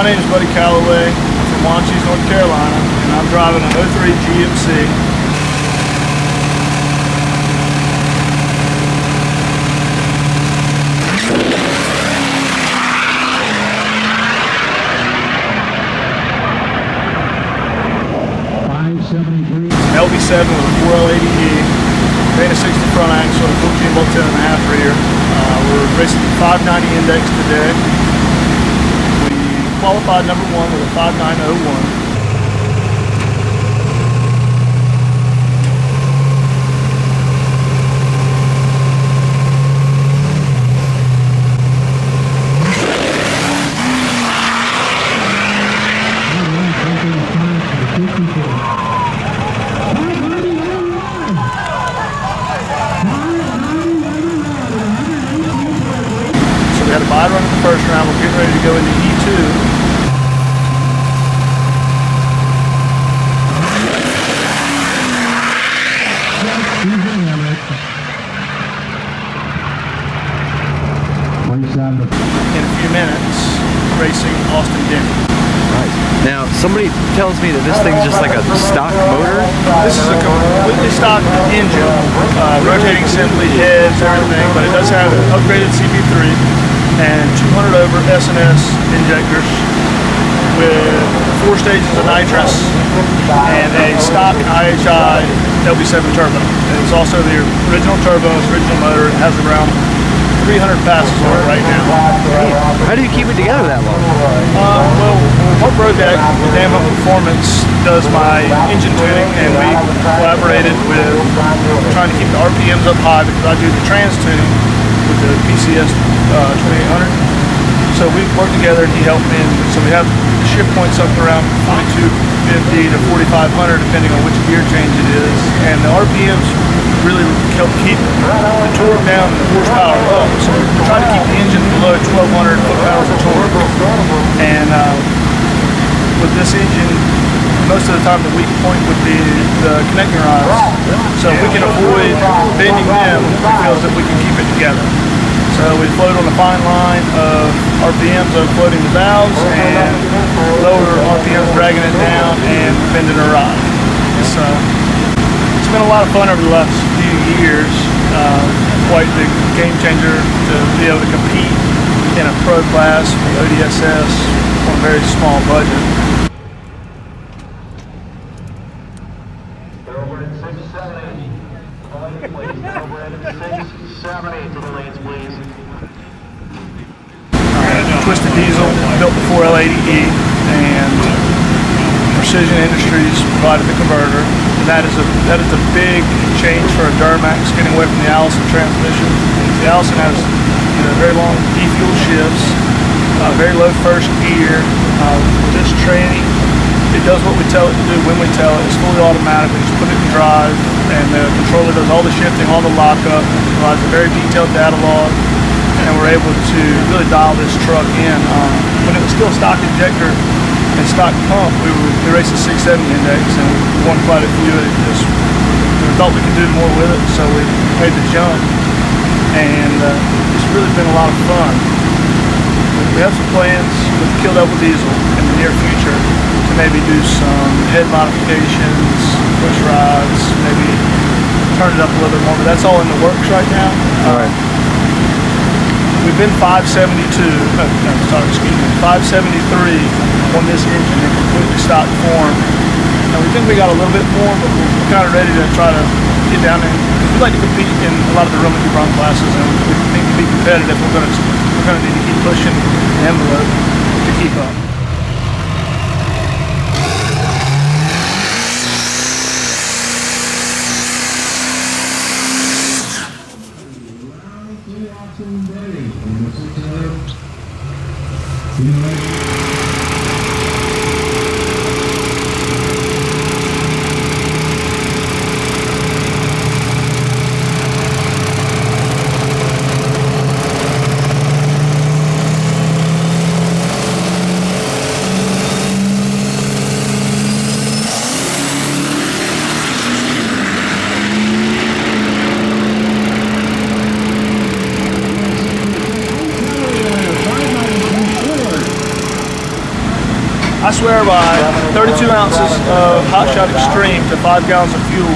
name is Buddy Calloway. I'm from Wanchese, North Carolina, and I'm driving an 03 GMC. LB7 with a 4L80E, made a 60 front axle, 14 bolt 10.5 rear. We're racing the 590 index today. We qualified number 1 with a 5901. We had a bye run in the first round. We're getting ready to go into E2. In a few minutes, racing Austin Denny. Right. Now, somebody tells me that this thing's just like a stock motor. This is a completely stock engine, rotating assembly, heads, everything, but it does have an upgraded CP3 and 200 over S&S injectors with 4 stages of nitrous and a stock IHI LB7 turbo. And it's also the original turbo, it's original motor. It has around 300 passes on it right now. How do you keep it together that long? Well, Hope Rodeck, Damn Up Performance, does my engine tuning, and we collaborated with trying to keep the RPMs up high because I do the trans tuning with the PCS 2800. So we worked together and he helped me. So we have shift points up around 4250 to 4500 depending on which gear change it is. And the RPMs really help keep the torque down and the horsepower up. So we're trying to keep the engine below 1200 foot-pounds of torque. And with this engine, most of the time the weak point would be the connecting rods. So if we can avoid bending them, we feel that we can keep it together. So we float on the fine line of RPMs of floating the valves and lower RPMs dragging it down and bending the rod. So it's been a lot of fun over the last few years. Quite the game changer to be able to compete in a pro class with ODSS on a very small budget. Over at 670. Over at 670 to the lanes, please. Twisted Diesel built the 4L80E, and Precision Industries provided the converter. And that is a big change for a Duramax, getting away from the Allison transmission. The Allison has very long E-fuel shifts, very low first gear. With this training, it does what we tell it to do when we tell it. It's fully automatic. We just put it in drive, and the controller does all the shifting, all the lockup, provides a very detailed data log, and we're able to really dial this truck in. When it was still stock injector and stock pump, we raced the 670 index, and we won quite a few. We thought we could do more with it, so we made the jump, and it's really been a lot of fun. We have some plans with the Kill Double Diesel in the near future to maybe do some head modifications, push rods, maybe turn it up a little bit more, but that's all in the works right now. All right. We've been 573 on this engine in completely stock form. And we think we got a little bit more, but we're kind of ready to try to get down there. We like to compete in a lot of the Roman Run classes, and we think to be competitive, we're going to need to keep pushing the envelope to keep up. swear by 32 ounces of Hot Shot Extreme to 5 gallons of fuel.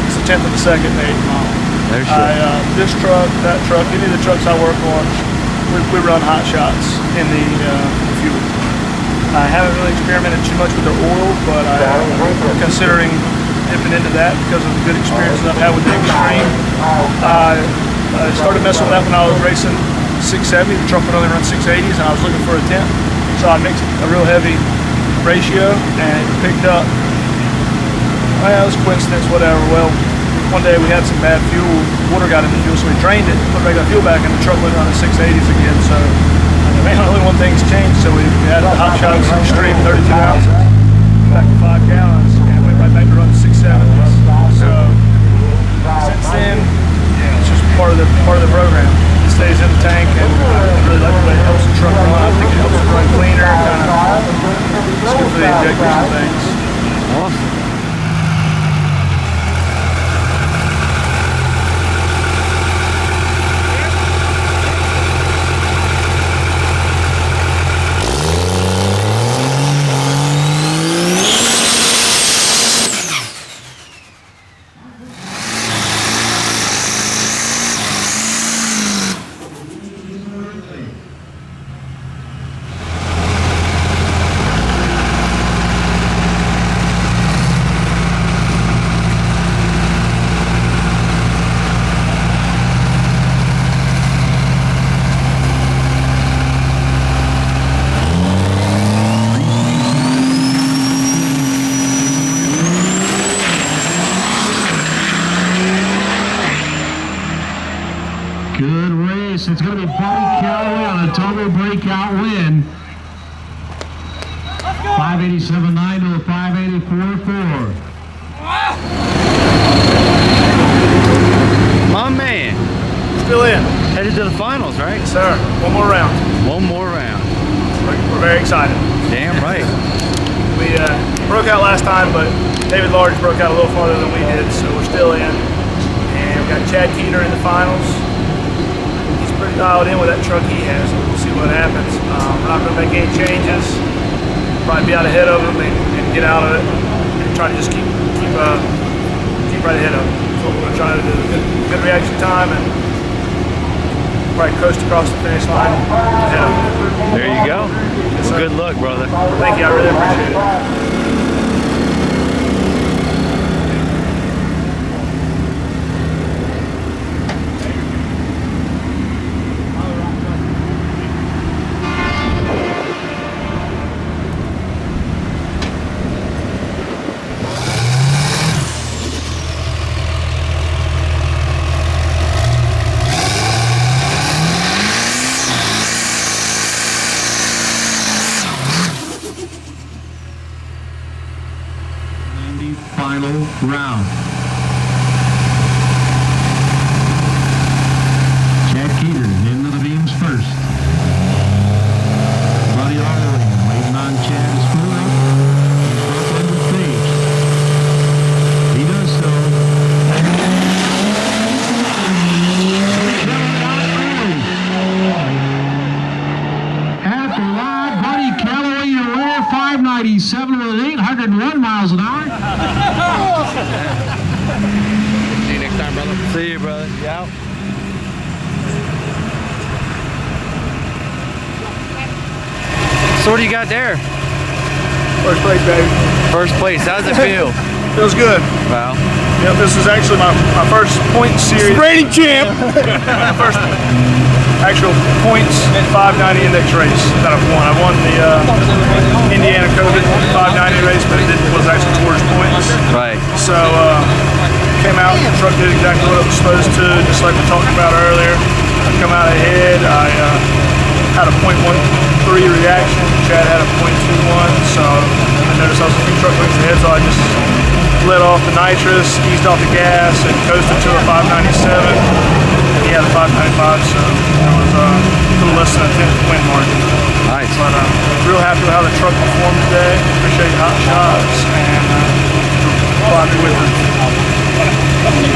It's a tenth of a second, mate. There's your... This truck, that truck, any of the trucks I work on, we run Hot Shots in the fuel. I haven't really experimented too much with their oil, but I'm considering dipping into that because of the good experiences I've had with the Extreme. I started messing with that when I was racing 670. The truck would only run 680s, and I was looking for a temp. So I mixed a real heavy ratio, and it picked up. Well, it was a coincidence, whatever. Well, one day we had some bad fuel. Water got in the fuel, so we drained it, put regular fuel back, and the truck went running 680s again. So, man, only one thing's changed. So we had the Hot Shots Extreme 32 ounces, back to 5 gallons, and went right back to running 670s. So since then, it's just part of the program. It stays in the tank, and I really like the way it helps the truck run. I think it helps it run cleaner, kind of. It's good for the injectors and things. Awesome. Good race. It's going to be Buddy Calloway on a total breakout win. 587.9 to a 584.4. My man. Still in. Headed to the finals, right? Yes, sir. One more round. One more round. We're very excited. Damn right. We broke out last time, but David Large broke out a little farther than we did, so we're still in. And we got Chad Keeter in the finals. He's pretty dialed in with that truck he has. We'll see what happens. We're not going to make any changes. Probably be out ahead of him and get out of it, and try to just keep right ahead of him. That's what we're going to try to do. Good reaction time, and probably coast across the finish line ahead of him. There you go. Yes, sir. Good luck, brother. Thank you. I really appreciate it. Final round. Chad Keeter into the beams first. Buddy Calloway waiting on Chad to screw up. He's on the stage. He does so. After ride, Buddy Calloway, your winner, 597 with 801 miles an hour. See you next time, brother. See you, brother. You out? So what do you got there? First place, baby. First place. How's it feel? Feels good. Wow. Yep, this is actually my first point series. Reigning champ! My first actual points 590 index race that I've won. I won the Indiana COVID 590 race, but it was actually towards points. Right. So came out, the truck did exactly what it was supposed to, just like we talked about earlier. I come out ahead. I had a .13 reaction. Chad had a .21, so I noticed I was a few truck lengths ahead, so I just let off the nitrous, eased off the gas, and coasted to a 597. He had a 595, so it was a little less than a 10th win margin. Nice. But real happy with how the truck performed today. Appreciate Hot Shots, and we'll be with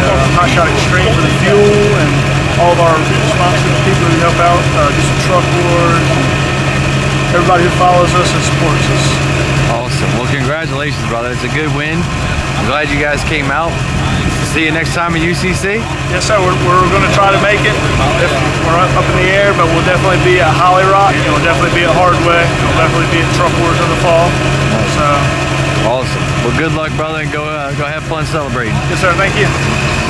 the Hot Shot Extreme for the fuel, and all of our sponsors, people who help out, just the Truck Wars, everybody who follows us and supports us. Awesome. Well, congratulations, brother. It's a good win. I'm glad you guys came out. See you next time at UCC. Yes, sir. We're going to try to make it. If we're up in the air, but we'll definitely be at Holly Rock. We'll definitely be at Hardway. We'll definitely be at Truck Wars in the fall. So awesome. Well, good luck, brother, and go have fun celebrating. yes, sir. Thank you.